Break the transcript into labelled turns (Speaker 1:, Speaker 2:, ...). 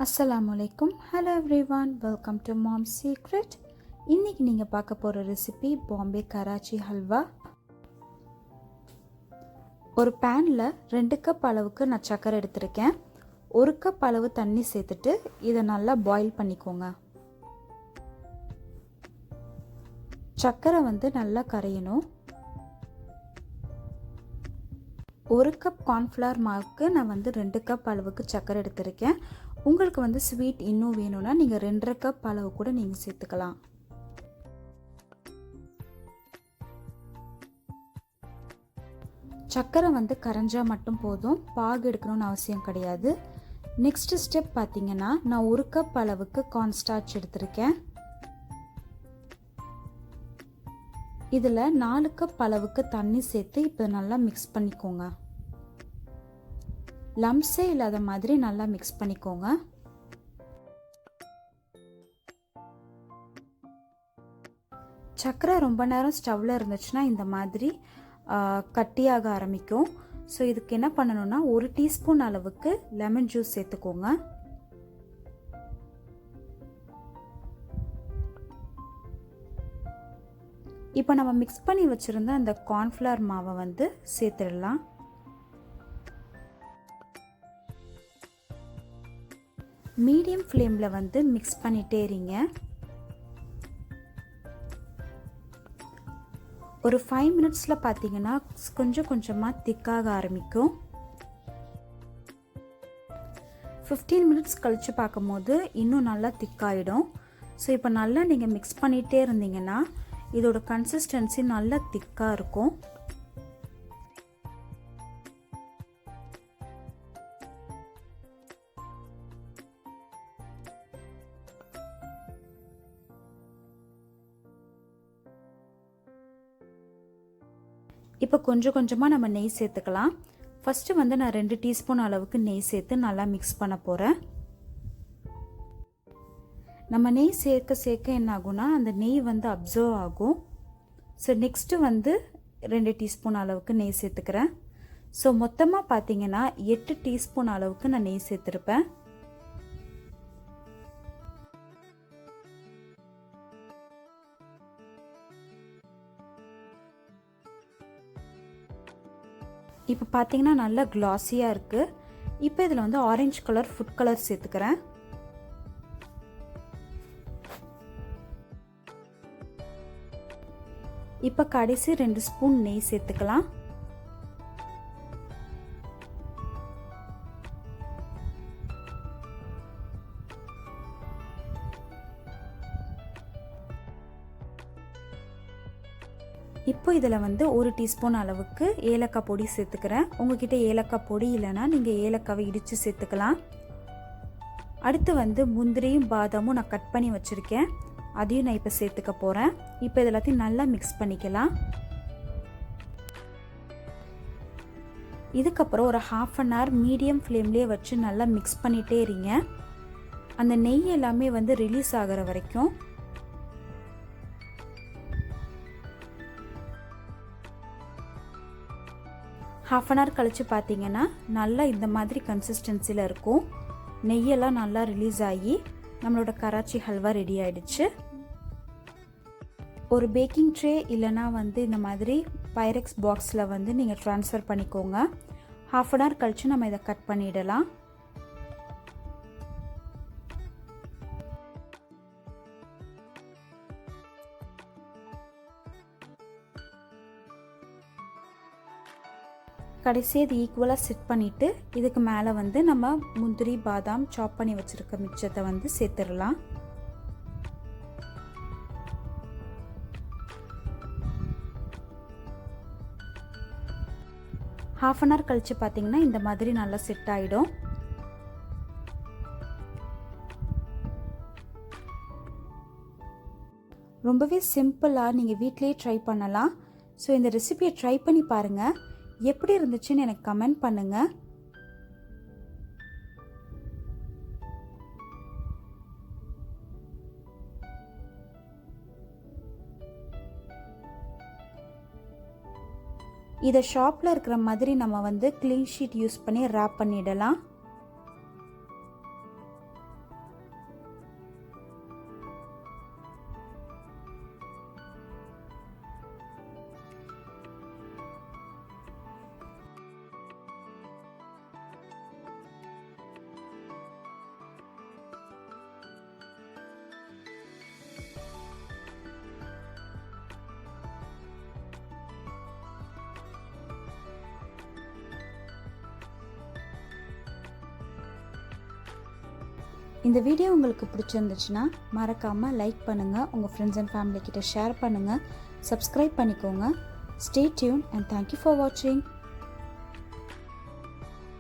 Speaker 1: Assalaamu alaikum. Hello everyone. Welcome to Mom's Secret. இன்னைக்கு நீங்க பார்க்க போற ரெசிபி பாம்பே கராச்சி ஹல்வா. ஒரு panல 2 கப் அளவுக்கு நான் சக்கரை எடுத்துர்க்கேன். 1 கப் அளவு தண்ணி சேர்த்துட்டு இத நல்லா பாயில் பண்ணிக்கோங்க. சக்கரை நல்லா கரையணும். 1 கப் கார்ன்ஃப்ளவர் மாவுக்கு நான் 2 கப் அளவுக்கு சக்கரை எடுத்துர்க்கேன். உங்களுக்கு ஸ்வீட் இன்னும் வேணும்னா நீங்க 2.5 கப் அளவு கூட நீங்க சேர்த்துக்கலாம். சக்கரை கரைஞ்சா மட்டும் போதும், பாகு எடுக்கணும்னு அவசியம் கிடையாது. நெக்ஸ்ட் ஸ்டெப் பாத்தீங்கன்னா நான் 1 கப் அளவுக்கு கார்ன் ஸ்டார்ச் எடுத்துர்க்கேன். இதுல 4 கப் அளவுக்கு தண்ணி சேர்த்து இப்போ நல்லா மிக்ஸ் பண்ணிக்கோங்க. லம்ஸே இல்லாத மாதிரி நல்லா மிக்ஸ் பண்ணிக்கோங்க. சக்கரை ரொம்ப நேரம் ஸ்டவ்ல இருந்துச்சுன்னா இந்த மாதிரி கட்டியாக ஆரம்பிக்கும். ஸோ இதுக்கு என்ன பண்ணணும்னா 1 டீஸ்பூன் அளவுக்கு லெமன் ஜூஸ் சேர்த்துக்கோங்க. இப்போ நம்ம மிக்ஸ் பண்ணி வச்சிருந்த அந்த கார்ன்ஃப்ளவர் மாவை சேர்த்துடலாம். மீடியம் ஃப்ளேம்ல மிக்ஸ் பண்ணிட்டே இருங்க. ஒரு 5 மினிட்ஸ்ல பாத்தீங்கன்னா கொஞ்சம் கொஞ்சமா திக்காக ஆரம்பிக்கும். 15 மினிட்ஸ் கழிச்சு பார்க்கும்போது இன்னும் நல்லா திக்காயிடும். ஸோ இப்போ நல்லா நீங்க மிக்ஸ் பண்ணிட்டே இருந்தீங்கன்னா இதோட கன்சிஸ்டன்சி நல்லா திக்கா இருக்கும். இப்போ கொஞ்சம் கொஞ்சமா நம்ம நெய் சேர்த்துக்கலாம். ஃபர்ஸ்ட் நான் 2 டீஸ்பூன் அளவுக்கு நெய் சேர்த்து நல்லா மிக்ஸ் பண்ண போறேன். நம்ம நெய் சேர்க்க சேர்க்க என்ன ஆகும்னா அந்த நெய் அப்சர்வ் ஆகும். ஸோ நெக்ஸ்ட் 2 டீஸ்பூன் அளவுக்கு நெய் சேர்த்துக்கிறேன். ஸோ மொத்தமாக பார்த்தீங்கன்னா 8 டீஸ்பூன் அளவுக்கு நான் நெய் சேர்த்துருப்பேன். இப்போ பார்த்தீங்கன்னா நல்லா கிளாஸியாக இருக்கு. இப்போ இதில் ஆரஞ்சு கலர் ஃபுட் கலர் சேர்த்துக்கிறேன். இப்போ கடைசி 2 ஸ்பூன் நெய் சேர்த்துக்கலாம். இப்போ இதில் 1 டீஸ்பூன் அளவுக்கு ஏலக்காய் பொடி சேர்த்துக்கிறேன். உங்ககிட்ட ஏலக்காய் பொடி இல்லைன்னா நீங்கள் ஏலக்காவை இடித்து சேர்த்துக்கலாம். அடுத்து முந்திரியும் பாதாமும் நான் கட் பண்ணி வச்சுருக்கேன். அதையும் நான் இப்போ சேர்த்துக்க போகிறேன். இப்போ இது எல்லாத்தையும் நல்லா மிக்ஸ் பண்ணிக்கலாம். இதுக்கப்புறம் ஒரு 1/2 hour மீடியம் ஃப்ளேம்லேயே வச்சு நல்லா மிக்ஸ் பண்ணிகிட்டே இருங்க. அந்த நெய் எல்லாமே ரிலீஸ் ஆகிற வரைக்கும். ½ hour கழிச்சு பார்த்தீங்கன்னா நல்லா இந்த மாதிரி கன்சிஸ்டன்சியில் இருக்கும். நெய்யெல்லாம் நல்லா ரிலீஸ் ஆகி நம்மளோட கராச்சி ஹல்வா ரெடி ஆயிடுச்சு. ஒரு பேக்கிங் ட்ரே இல்லைனா இந்த மாதிரி பைரெக்ஸ் பாக்ஸில் நீங்கள் ட்ரான்ஸ்ஃபர் பண்ணிக்கோங்க. ½ hour கழிச்சு நம்ம இதை கட் பண்ணிடலாம். கடைசி இது ஈக்குவலாக செட் பண்ணிவிட்டு இதுக்கு மேலே நம்ம முந்திரி பாதாம் சாப் பண்ணி வச்சுருக்க மிச்சத்தை சேர்த்துடலாம். ½ hour கழிச்சு பார்த்தீங்கன்னா இந்த மாதிரி நல்லா செட் ஆகிடும். ரொம்பவே சிம்பிளாக நீங்கள் வீட்டிலேயே ட்ரை பண்ணலாம். ஸோ இந்த ரெசிபியை ட்ரை பண்ணி பாருங்கள். எப்படி இருந்துச்சுன்னு எனக்கு கமெண்ட் பண்ணுங்க. இதை ஷாப்பில் இருக்கிற மாதிரி நம்ம க்ளீன் ஷீட் யூஸ் பண்ணி ரேப் பண்ணிடலாம். இந்த வீடியோ உங்களுக்கு பிடிச்சிருந்துச்சுன்னா மறக்காமல் லைக் பண்ணுங்கள், உங்கள் ஃப்ரெண்ட்ஸ் அண்ட் ஃபேமிலி கிட்ட ஷேர் பண்ணுங்கள், சப்ஸ்கிரைப் பண்ணிக்கோங்க. Stay tuned and thank you for watching.